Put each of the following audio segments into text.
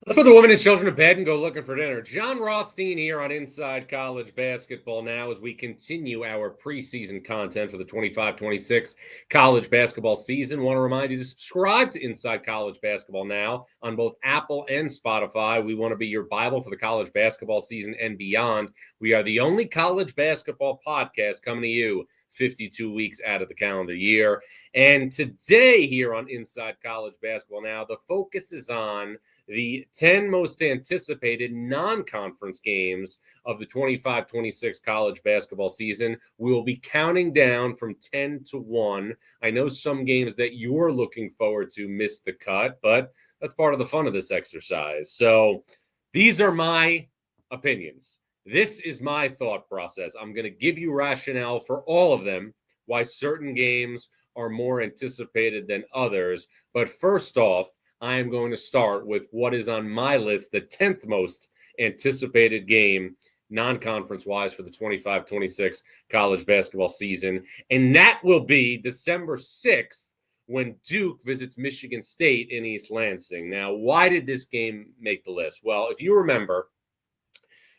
Let's put the women and children to bed and go looking for dinner. Jon Rothstein here on Inside College Basketball Now as we continue our preseason content for the 25-26 college basketball season. Want to remind you to subscribe to Inside College Basketball Now on both Apple and Spotify. We want to be your Bible for the college basketball season and beyond. We are the only college basketball podcast coming to you 52 weeks out of the calendar year. And today here on Inside College Basketball Now, the focus is on the 10 most anticipated non-conference games of the 25-26 college basketball season. We will be counting down from 10 to 1. I know some games that you're looking forward to missed the cut, but that's part of the fun of this exercise. So these are my opinions. This is my thought process. I'm going to give you rationale for all of them, why certain games are more anticipated than others. But first off, I am going to start with what is on my list, the 10th most anticipated game, non-conference-wise, for the 25-26 college basketball season. And that will be December 6th when Duke visits Michigan State in East Lansing. Now, why did this game make the list? Well, if you remember,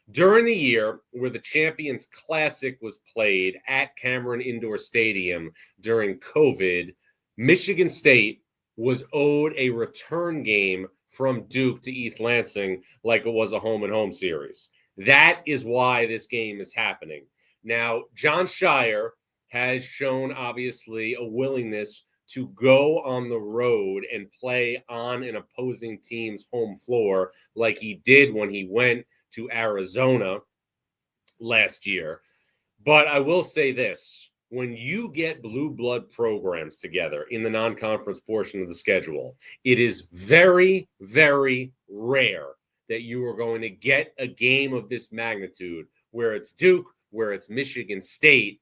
during the year where the Champions Classic was played at Cameron Indoor Stadium during COVID, Michigan State was owed a return game from Duke to East Lansing like it was a home-and-home series. That is why this game is happening. Now, Jon Scheyer has shown, obviously, a willingness to go on the road and play on an opposing team's home floor like he did when he went to Arizona last year. But I will say this. When you get blue blood programs together in the non-conference portion of the schedule, it is very, very rare that you are going to get a game of this magnitude where it's Duke, where it's Michigan State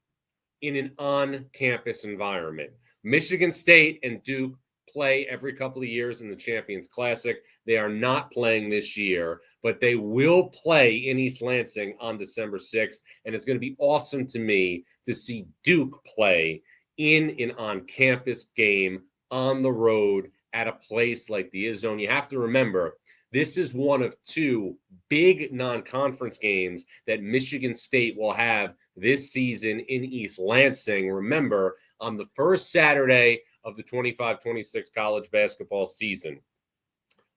in an on-campus environment. Michigan State and Duke play every couple of years in the Champions Classic. They are not playing this year, but they will play in East Lansing on December 6th, and it's going to be awesome to me to see Duke play in an on-campus game on the road at a place like the Izzone. You have to remember, this is one of two big non-conference games that Michigan State will have this season in East Lansing. Remember, on the first Saturday of the 25-26 college basketball season,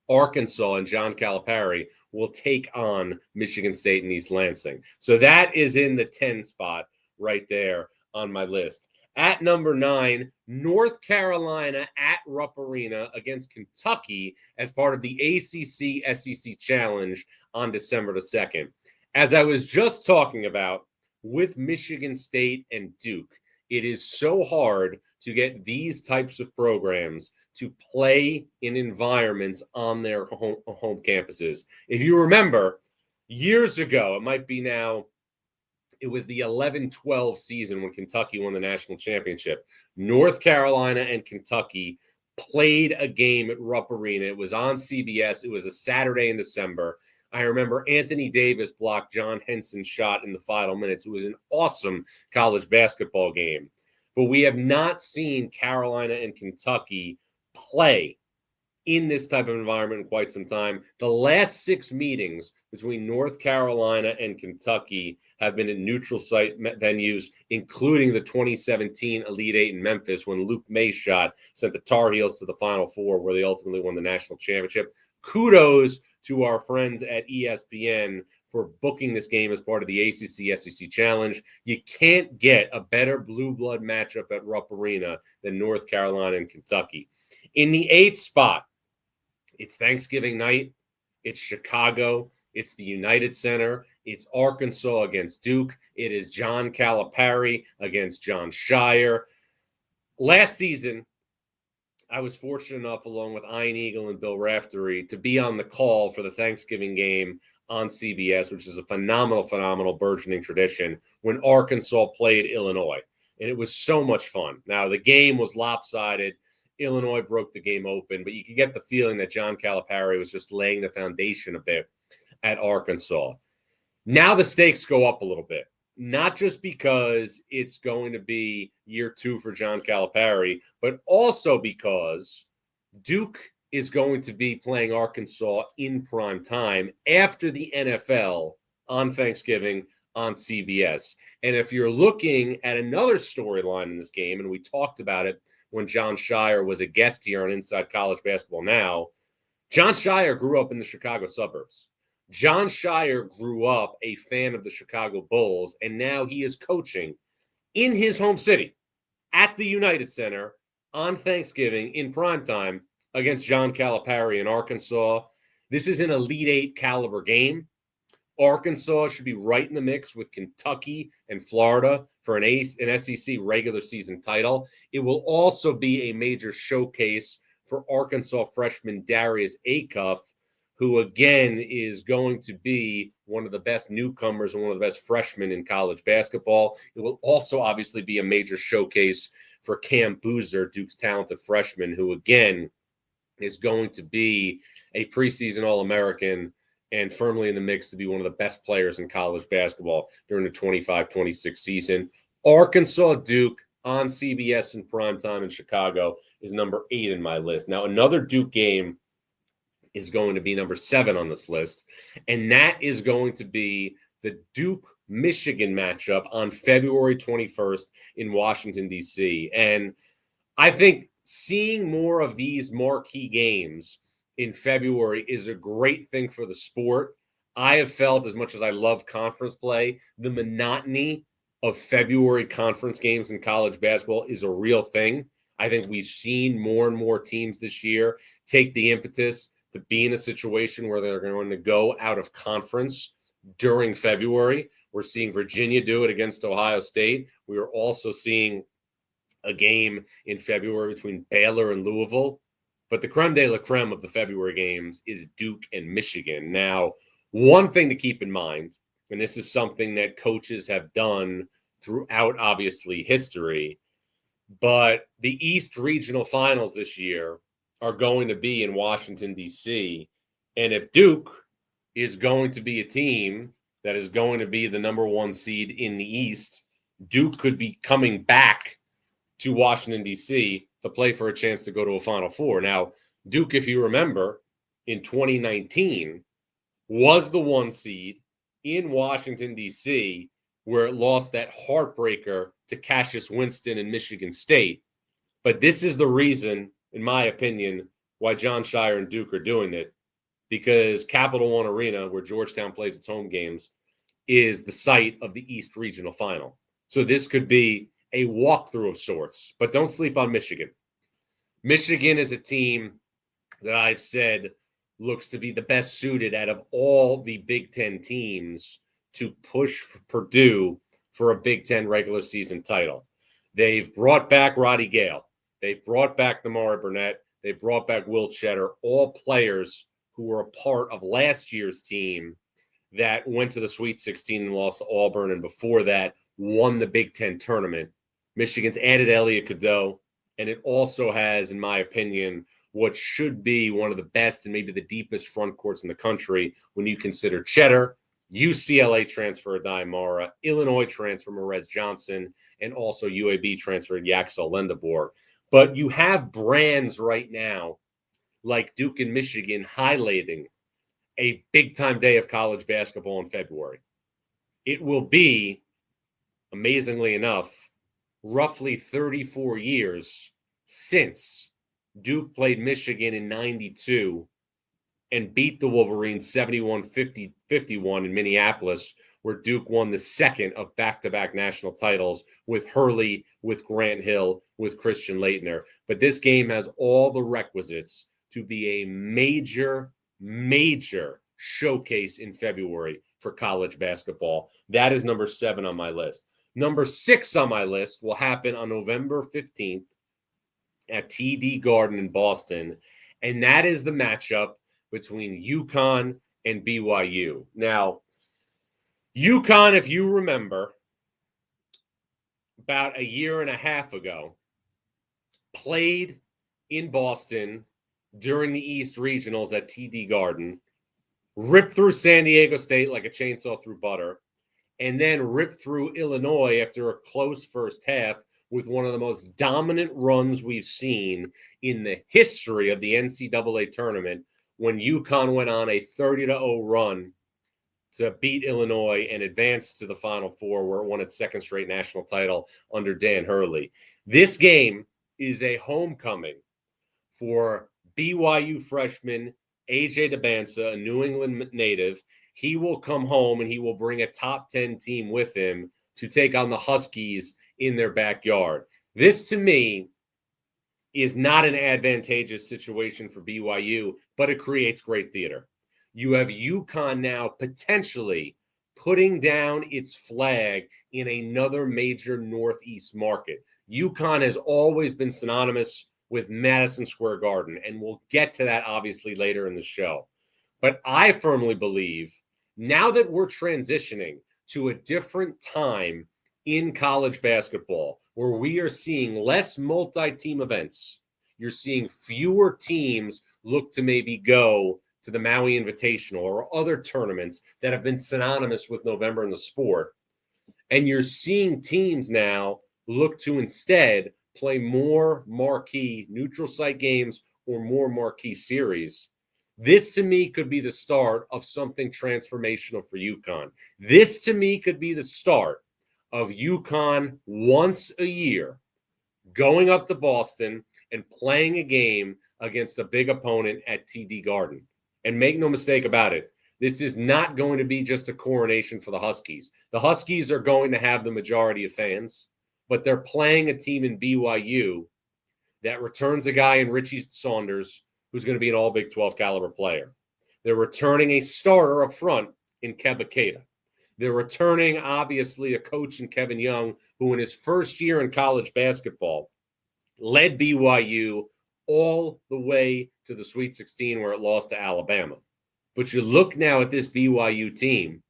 Arkansas and John Calipari will take on Michigan State and East Lansing. So that is in the 10 spot right there on my list. At number 9, North Carolina at Rupp Arena against Kentucky as part of the ACC-SEC Challenge on December the 2nd. As I was just talking about with Michigan State and Duke, it is so hard to get these types of programs to play in environments on their home campuses. If you remember, years ago, it might be now, it was the 11-12 season when Kentucky won the national championship. North Carolina and Kentucky played a game at Rupp Arena. It was on CBS. It was a Saturday in December. I remember Anthony Davis blocked John Henson's shot in the final minutes. It was an awesome college basketball game. But we have not seen Carolina and Kentucky play in this type of environment in quite some time. The last 6 meetings between North Carolina and Kentucky have been in neutral site venues, including the 2017 Elite Eight in Memphis when Luke May's shot sent the Tar Heels to the Final Four, where they ultimately won the national championship. Kudos to our friends at ESPN for booking this game as part of the ACC-SEC Challenge. You can't get a better blue blood matchup at Rupp Arena than North Carolina and Kentucky. In the 8th spot, it's Thanksgiving night. It's Chicago. It's the United Center. It's Arkansas against Duke. It is John Calipari against Jon Scheyer. Last season, I was fortunate enough, along with Ian Eagle and Bill Raftery, to be on the call for the Thanksgiving game on CBS, which is a phenomenal burgeoning tradition, when Arkansas played Illinois. And it was so much fun. Now, the game was lopsided. Illinois broke the game open, but you could get the feeling that John Calipari was just laying the foundation a bit at Arkansas. Now the stakes go up a little bit, not just because it's going to be year 2 for John Calipari, but also because Duke is going to be playing Arkansas in prime time after the NFL on Thanksgiving on CBS. And if you're looking at another storyline in this game, and we talked about it when Jon Scheyer was a guest here on Inside College Basketball Now, Jon Scheyer grew up in the Chicago suburbs. Jon Scheyer grew up a fan of the Chicago Bulls, and now he is coaching in his home city at the United Center on Thanksgiving in primetime against John Calipari in Arkansas. This is an Elite Eight caliber game. Arkansas should be right in the mix with Kentucky and Florida for an SEC regular season title. It will also be a major showcase for Arkansas freshman Darius Acuff, who again is going to be one of the best newcomers and one of the best freshmen in college basketball. It will also obviously be a major showcase for Cam Boozer, Duke's talented freshman, who again is going to be a preseason All-American and firmly in the mix to be one of the best players in college basketball during the 25-26 season. Arkansas Duke on CBS in primetime in Chicago is number 8 in my list. Now, another Duke game is going to be number 7 on this list, and that is going to be the Duke-Michigan matchup on February 21st in Washington, D.C. And I think seeing more of these marquee games in February is a great thing for the sport. I have felt, as much as I love conference play, the monotony of February conference games in college basketball is a real thing. I think we've seen more and more teams this year take the impetus to be in a situation where they're going to go out of conference during February. We're seeing Virginia do it against Ohio State. We are also seeing a game in February between Baylor and Louisville. But the creme de la creme of the February games is Duke and Michigan. Now, one thing to keep in mind, and this is something that coaches have done throughout, obviously, history, but the East Regional Finals this year are going to be in Washington, D.C. And if Duke is going to be a team that is going to be the number 1 seed in the East, Duke could be coming back to Washington, D.C. to play for a chance to go to a Final Four. Now, Duke, if you remember, in 2019 was the 1 seed in Washington, D.C., where it lost that heartbreaker to Cassius Winston and Michigan State. But this is the reason, in my opinion, why Jon Scheyer and Duke are doing it, because Capital One Arena, where Georgetown plays its home games, is the site of the East Regional Final. So this could be a walkthrough of sorts, but don't sleep on Michigan. Michigan is a team that I've said looks to be the best suited out of all the Big Ten teams to push Purdue for a Big Ten regular season title. They've brought back Roddy Gale. They've brought back Namari Burnett. They brought back Will Cheddar, all players who were a part of last year's team that went to the Sweet 16 and lost to Auburn, and before that won the Big Ten tournament. Michigan's added Elliot Cadeau, and it also has, in my opinion, what should be one of the best and maybe the deepest front courts in the country when you consider Cheddar, UCLA transfer Adai Mara, Illinois transfer Morez Johnson, and also UAB transfer Yaxel Lendabor. But you have brands right now like Duke and Michigan highlighting a big-time day of college basketball in February. It will be, amazingly enough, roughly 34 years since Duke played Michigan in 92 and beat the Wolverines 71-51 in Minneapolis, where Duke won the second of back-to-back national titles with Hurley, with Grant Hill, with Christian Laettner. But this game has all the requisites to be a major, major showcase in February for college basketball. That is number 7 on my list. Number 6 on my list will happen on November 15th at TD Garden in Boston, and that is the matchup between UConn and BYU. Now, UConn, if you remember, about a year and a half ago, played in Boston during the East Regionals at TD Garden, ripped through San Diego State like a chainsaw through butter, and then ripped through Illinois after a close first half with one of the most dominant runs we've seen in the history of the NCAA tournament when UConn went on a 30-0 run to beat Illinois and advance to the Final Four, where it won its second straight national title under Dan Hurley. This game is a homecoming for BYU freshman AJ DeBansa, a New England native. He will come home and he will bring a top 10 team with him to take on the Huskies in their backyard. This, to me, is not an advantageous situation for BYU, but it creates great theater. You have UConn now potentially putting down its flag in another major Northeast market. UConn has always been synonymous with Madison Square Garden, and we'll get to that obviously later in the show. But I firmly believe now that we're transitioning to a different time in college basketball, where we are seeing less multi-team events, you're seeing fewer teams look to maybe go to the Maui Invitational or other tournaments that have been synonymous with November in the sport. And you're seeing teams now look to instead play more marquee neutral site games or more marquee series. This, to me, could be the start of something transformational for UConn. This, to me, could be the start of UConn once a year going up to Boston and playing a game against a big opponent at TD Garden. And make no mistake about it, this is not going to be just a coronation for the Huskies. The Huskies are going to have the majority of fans, but they're playing a team in BYU that returns a guy in Richie Saunders who's going to be an all Big 12 caliber player. They're returning a starter up front in Keba Keita. They're returning, obviously, a coach in Kevin Young, who in his first year in college basketball led BYU all the way to the Sweet 16 where it lost to Alabama. But you look now at this BYU team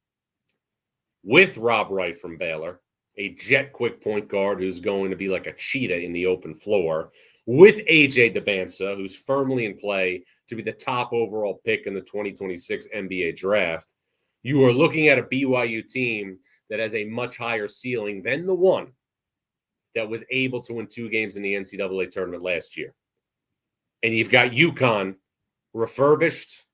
with Rob Wright from Baylor, a jet quick point guard who's going to be like a cheetah in the open floor, with AJ DeBansa, who's firmly in play to be the top overall pick in the 2026 NBA draft. You are looking at a BYU team that has a much higher ceiling than the one that was able to win 2 games in the NCAA tournament last year. And you've got UConn refurbished,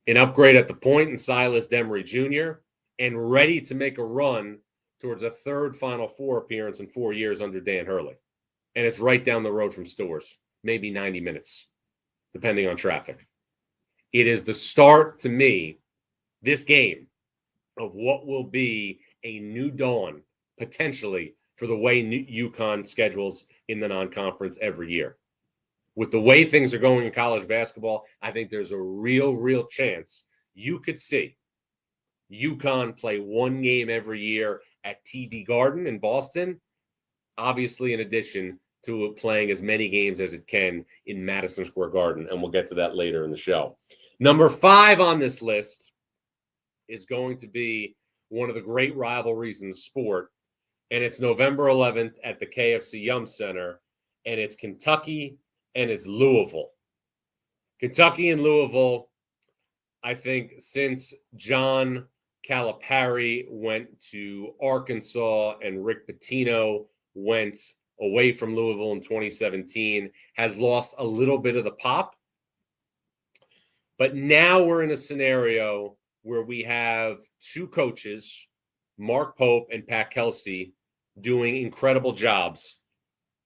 an upgrade at the point in Silas Demery Jr., and ready to make a run towards a third Final Four appearance in 4 years under Dan Hurley. And it's right down the road from Stores, maybe 90 minutes, depending on traffic. It is the start, to me, this game, of what will be a new dawn, potentially, for the way UConn schedules in the non-conference every year. With the way things are going in college basketball, I think there's a real chance you could see UConn play 1 game every year at TD Garden in Boston, obviously in addition to playing as many games as it can in Madison Square Garden, and we'll get to that later in the show. Number 5 on this list is going to be one of the great rivalries in sport, and it's November 11th at the KFC Yum Center, and it's Kentucky and it's Louisville. Kentucky and Louisville, I think since John Calipari went to Arkansas and Rick Pitino went away from Louisville in 2017, has lost a little bit of the pop. But now we're in a scenario where we have 2 coaches, Mark Pope and Pat Kelsey, doing incredible jobs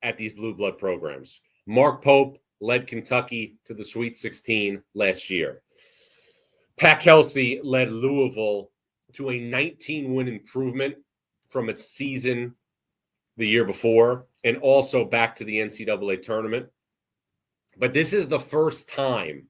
at these blue blood programs. Mark Pope led Kentucky to the Sweet 16 last year. Pat Kelsey led Louisville to a 19-win improvement from its season the year before, and also back to the NCAA tournament. But this is the first time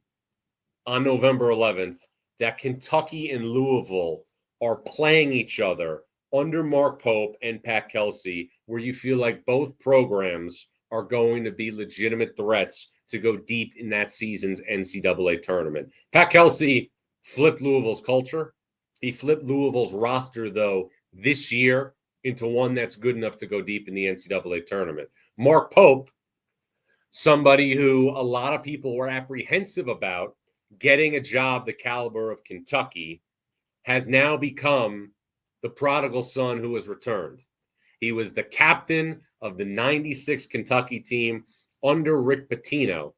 on November 11th that Kentucky and Louisville are playing each other under Mark Pope and Pat Kelsey, where you feel like both programs are going to be legitimate threats to go deep in that season's NCAA tournament. Pat Kelsey flipped Louisville's culture. He flipped Louisville's roster, though, this year into one that's good enough to go deep in the NCAA tournament. Mark Pope, somebody who a lot of people were apprehensive about getting a job the caliber of Kentucky, has now become the prodigal son who has returned. He was the captain of the 96 Kentucky team under Rick Pitino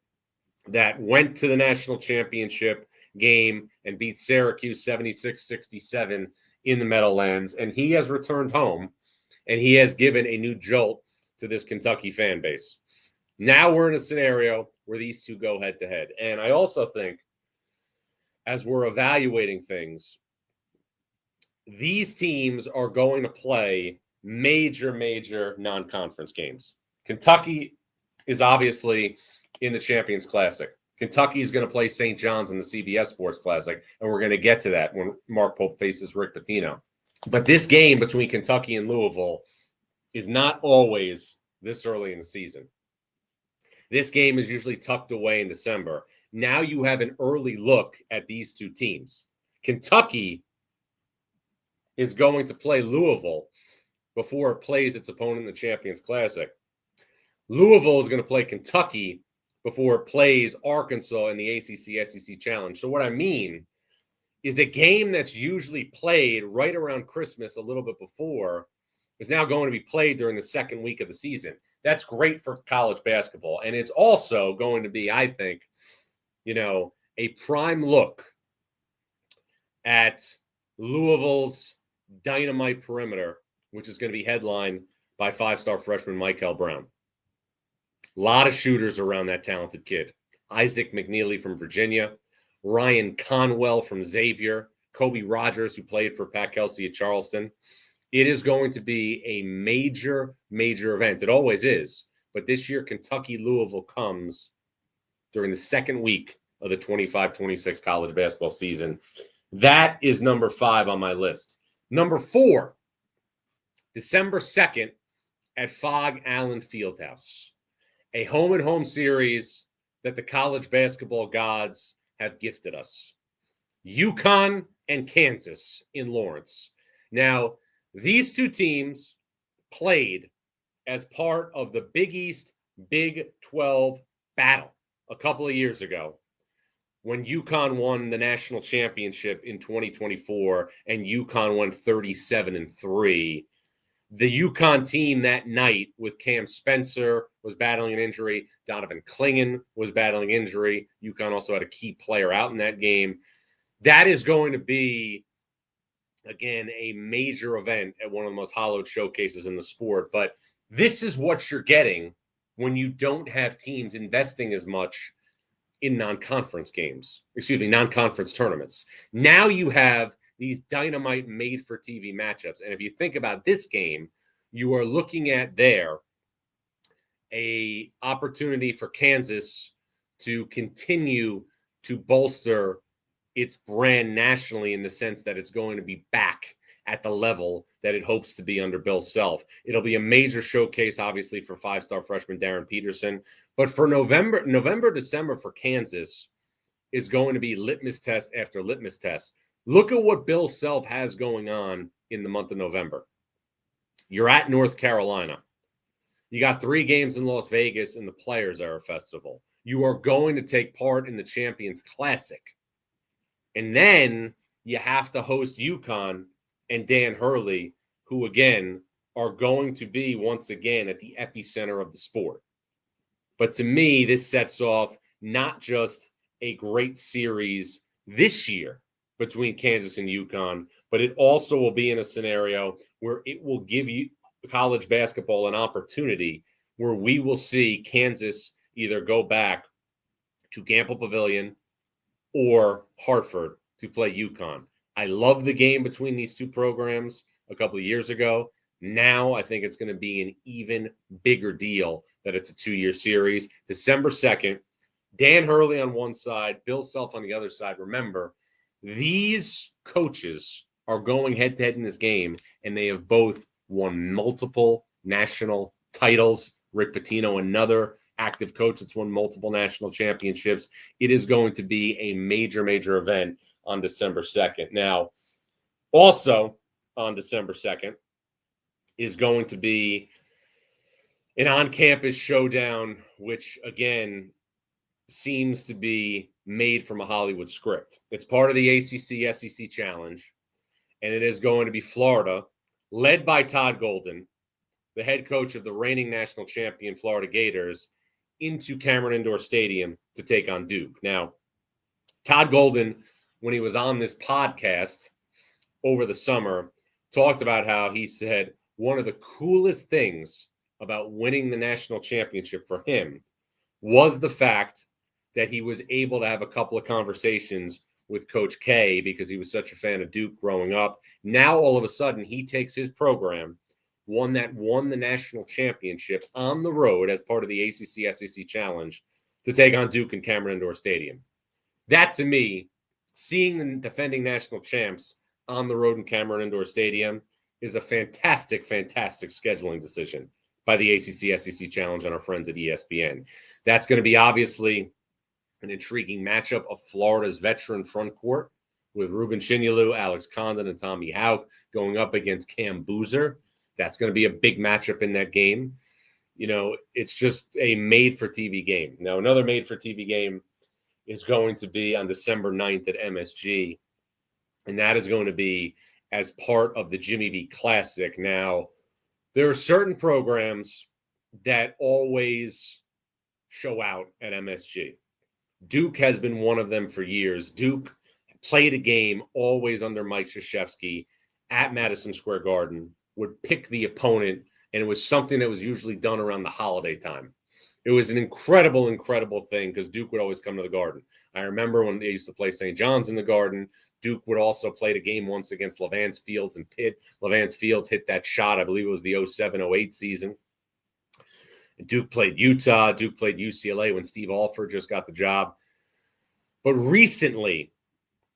that went to the national championship game and beat Syracuse 76-67 in the Meadowlands. And he has returned home, and he has given a new jolt to this Kentucky fan base. Now we're in a scenario where these two go head-to-head. And I also think, as we're evaluating things, these teams are going to play major non-conference games. Kentucky is obviously in the Champions Classic. Kentucky is going to play St. John's in the CBS Sports Classic, and we're going to get to that when Mark Pope faces Rick Pitino. But this game between Kentucky and Louisville is not always this early in the season. This game is usually tucked away in December. Now you have an early look at these two teams. Kentucky is going to play Louisville before it plays its opponent in the Champions Classic. Louisville is going to play Kentucky before it plays Arkansas in the ACC SEC Challenge. So what I mean is a game that's usually played right around Christmas, a little bit before, is now going to be played during the second week of the season. That's great for college basketball. And it's also going to be, I think, a prime look at Louisville's dynamite perimeter, which is going to be headlined by five-star freshman Michael Brown. A lot of shooters around that talented kid. Isaac McNeely from Virginia, Ryan Conwell from Xavier, Kobe Rogers, who played for Pat Kelsey at Charleston. It is going to be a major event. It always is. But this year, Kentucky-Louisville comes during the second week of the 25-26 college basketball season. That is number 5 on my list. Number 4, December 2nd at Phog Allen Fieldhouse. A home-and-home series that the college basketball gods have gifted us. UConn and Kansas in Lawrence. Now, these two teams played as part of the Big East Big 12 battle a couple of years ago when UConn won the national championship in 2024 and UConn won 37-3. The UConn team that night with Cam Spencer was battling an injury. Donovan Clingan was battling injury. UConn also had a key player out in that game. That is going to be, again, a major event at one of the most hallowed showcases in the sport. But this is what you're getting when you don't have teams investing as much in non-conference tournaments. Now you have these dynamite made-for-TV matchups. And if you think about this game, you are looking at there a opportunity for Kansas to continue to bolster its brand nationally in the sense that it's going to be back at the level that it hopes to be under Bill Self. It'll be a major showcase, obviously, for five-star freshman Darren Peterson. But for November, December for Kansas is going to be litmus test after litmus test. Look at what Bill Self has going on in the month of November. You're at North Carolina. You got 3 games in Las Vegas in the Players Era Festival. You are going to take part in the Champions Classic. And then you have to host UConn and Dan Hurley, who, again, are going to be, once again, at the epicenter of the sport. But to me, this sets off not just a great series this year between Kansas and UConn, but it also will be in a scenario where it will give you college basketball an opportunity where we will see Kansas either go back to Gamble Pavilion or Hartford to play UConn. I love the game between these two programs a couple of years ago. Now I think it's going to be an even bigger deal that it's a 2-year series. December 2nd, Dan Hurley on one side, Bill Self on the other side. Remember, these coaches are going head-to-head in this game, and they have both won multiple national titles. Rick Pitino, another active coach that's won multiple national championships. It is going to be a major event on December 2nd. Now, also on December 2nd is going to be an on-campus showdown, which, again, seems to be made from a Hollywood script. It's part of the ACC SEC Challenge, and it is going to be Florida, led by Todd Golden, the head coach of the reigning national champion Florida Gators, into Cameron Indoor Stadium to take on Duke. Now, Todd Golden, when he was on this podcast over the summer, talked about how he said one of the coolest things about winning the national championship for him was the fact that he was able to have a couple of conversations with Coach K because he was such a fan of Duke growing up. Now, all of a sudden, he takes his program, one that won the national championship on the road as part of the ACC-SEC Challenge, to take on Duke in Cameron Indoor Stadium. That, to me, seeing the defending national champs on the road in Cameron Indoor Stadium is a fantastic, fantastic scheduling decision by the ACC-SEC Challenge and our friends at ESPN. That's going to be obviously an intriguing matchup of Florida's veteran front court with Ruben Chinyelu, Alex Condon, and Tommy Houck going up against Cam Boozer. That's going to be a big matchup in that game. You know, it's just a made-for-TV game. Now, another made-for-TV game is going to be on December 9th at MSG, and that is going to be as part of the Jimmy V Classic. Now, there are certain programs that always show out at MSG. Duke has been one of them for years. Duke played a game always under Mike Krzyzewski at Madison Square Garden, would pick the opponent, and it was something that was usually done around the holiday time. It was an incredible, incredible thing because Duke would always come to the Garden. I remember when they used to play St. John's in the Garden. Duke would also play the game once against Levance Fields and Pitt. Levance Fields hit that shot. I believe it was the 07-08 season. Duke played Utah. Duke played UCLA when Steve Alford just got the job. But recently,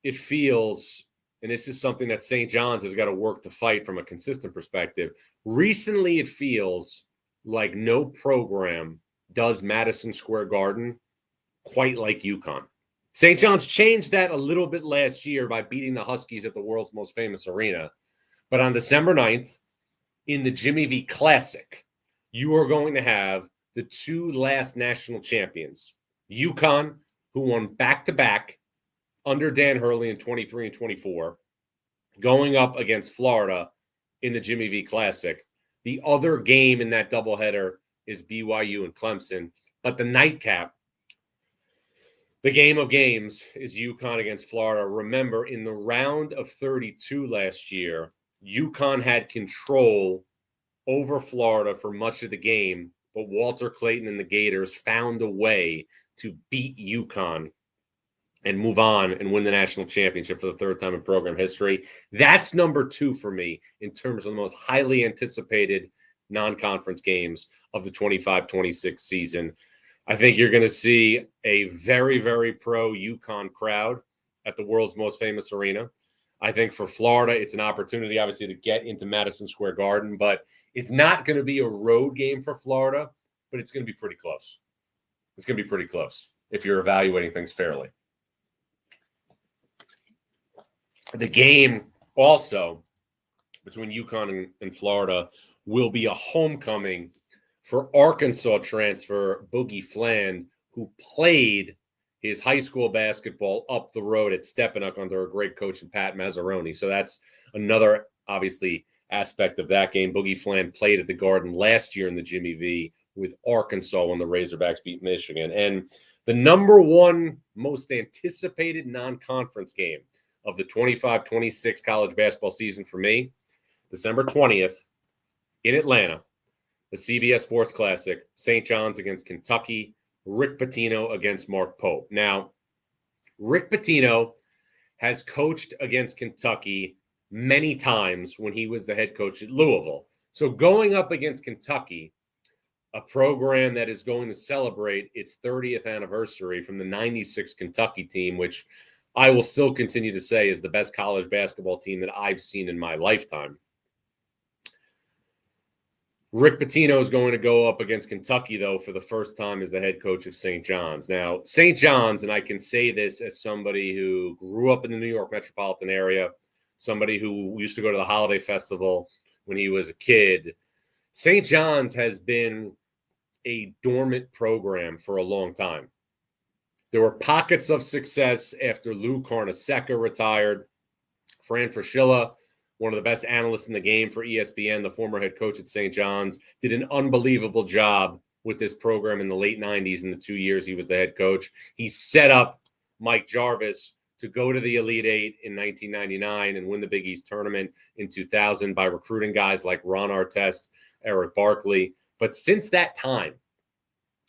it feels, and this is something that St. John's has got to work to fight from a consistent perspective. Recently, it feels like no program does Madison Square Garden quite like UConn. St. John's changed that a little bit last year by beating the Huskies at the world's most famous arena. But on December 9th, in the Jimmy V Classic, you are going to have the two last national champions, UConn, who won back-to-back under Dan Hurley in 23 and 24, going up against Florida in the Jimmy V Classic. The other game in that doubleheader is BYU and Clemson. But the nightcap, the game of games, is UConn against Florida. Remember, in the round of 32 last year, UConn had control over Florida for much of the game, but Walter Clayton and the Gators found a way to beat UConn and move on and win the national championship for the third time in program history. That's number 2 for me in terms of the most highly anticipated non-conference games of the 25-26 season. I think you're going to see a very, very pro UConn crowd at the world's most famous arena. I think for Florida, it's an opportunity, obviously, to get into Madison Square Garden, but it's not going to be a road game for Florida, but it's going to be pretty close. It's going to be pretty close if you're evaluating things fairly. The game also between UConn and Florida will be a homecoming for Arkansas transfer Boogie Fland, who played his high school basketball up the road at Stepinac under a great coach in Pat Mazzaroni. So that's another, obviously, aspect of that game. Boogie Fland played at the Garden last year in the Jimmy V with Arkansas when the Razorbacks beat Michigan. And the number one most anticipated non-conference game of the 25-26 college basketball season for me, December 20th in Atlanta, the CBS Sports Classic, St. John's against Kentucky, Rick Pitino against Mark Pope. Now, Rick Pitino has coached against Kentucky many times when he was the head coach at Louisville. So going up against Kentucky, a program that is going to celebrate its 30th anniversary from the 96 Kentucky team, which I will still continue to say is the best college basketball team that I've seen in my lifetime. Rick Pitino is going to go up against Kentucky, though, for the first time as the head coach of St. John's. Now, St. John's, and I can say this as somebody who grew up in the New York metropolitan area, somebody who used to go to the Holiday Festival when he was a kid, St. John's has been a dormant program for a long time. There were pockets of success after Lou Carnesecca retired. Fran Fraschilla one of the best analysts in the game for ESPN, the former head coach at St. John's, did an unbelievable job with this program in the late 90s in the 2 years he was the head coach. He set up Mike Jarvis to go to the Elite Eight in 1999 and win the Big East tournament in 2000 by recruiting guys like Ron Artest, Eric Barkley. But since that time,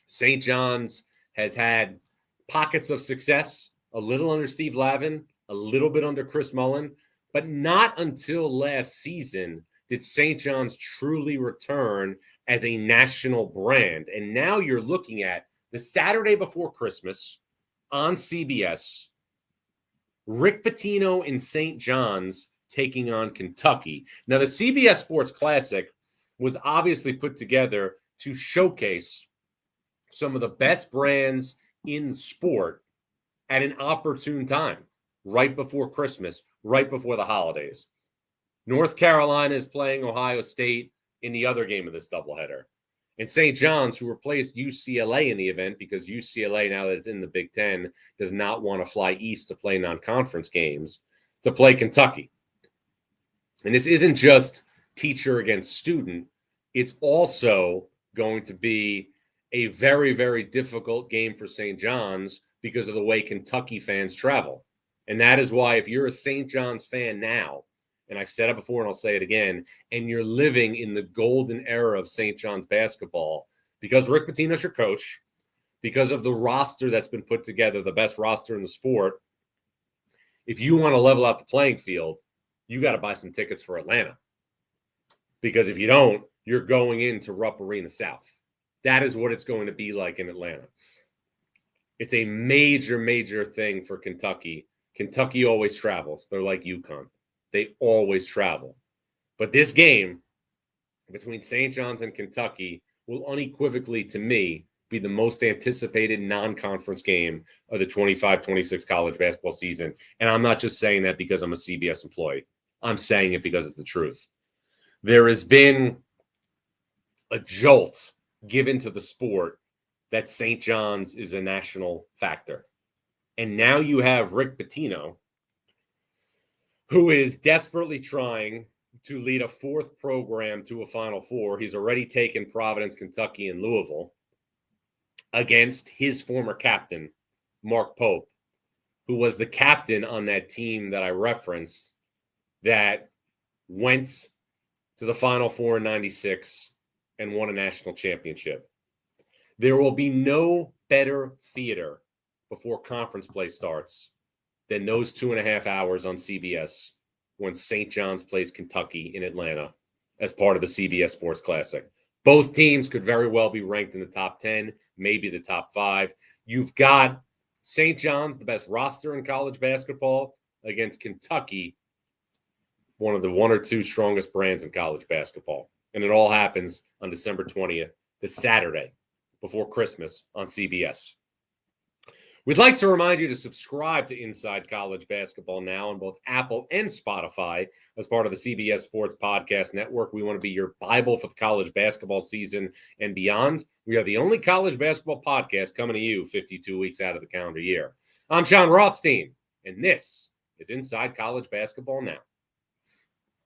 St. John's has had pockets of success, a little under Steve Lavin, a little bit under Chris Mullen, but not until last season did St. John's truly return as a national brand. And now you're looking at the Saturday before Christmas on CBS, Rick Pitino in St. John's taking on Kentucky. Now, the CBS Sports Classic was obviously put together to showcase some of the best brands in sport at an opportune time, right before Christmas, right before the holidays. North Carolina is playing Ohio State in the other game of this doubleheader. And St. John's, who replaced UCLA in the event because UCLA, now that it's in the Big Ten, does not want to fly east to play non-conference games, to play Kentucky. And this isn't just teacher against student. It's also going to be a very, very difficult game for St. John's because of the way Kentucky fans travel. And that is why if you're a St. John's fan now, and I've said it before and I'll say it again, and you're living in the golden era of St. John's basketball, because Rick Pitino's your coach, because of the roster that's been put together, the best roster in the sport, if you want to level out the playing field, you got to buy some tickets for Atlanta. Because if you don't, you're going into Rupp Arena South. That is what it's going to be like in Atlanta. It's a major, major thing for Kentucky. Kentucky always travels. They're like UConn. They always travel. But this game between St. John's and Kentucky will unequivocally, to me, be the most anticipated non-conference game of the 25-26 college basketball season. And I'm not just saying that because I'm a CBS employee. I'm saying it because it's the truth. There has been a jolt given to the sport that St. John's is a national factor. And now you have Rick Pitino, who is desperately trying to lead a fourth program to a Final Four. He's already taken Providence, Kentucky, and Louisville against his former captain, Mark Pope, who was the captain on that team that I referenced that went to the Final Four in 96 and won a national championship. There will be no better theater before conference play starts than those 2.5 hours on CBS when St. John's plays Kentucky in Atlanta as part of the CBS Sports Classic. Both teams could very well be ranked in the top 10, maybe the top 5. You've got St. John's, the best roster in college basketball, against Kentucky, one of the one or two strongest brands in college basketball. And it all happens on December 20th, this Saturday before Christmas on CBS. We'd like to remind you to subscribe to Inside College Basketball now on both Apple and Spotify as part of the CBS Sports Podcast Network. We want to be your Bible for the college basketball season and beyond. We are the only college basketball podcast coming to you 52 weeks out of the calendar year. I'm Jon Rothstein, and this is Inside College Basketball Now.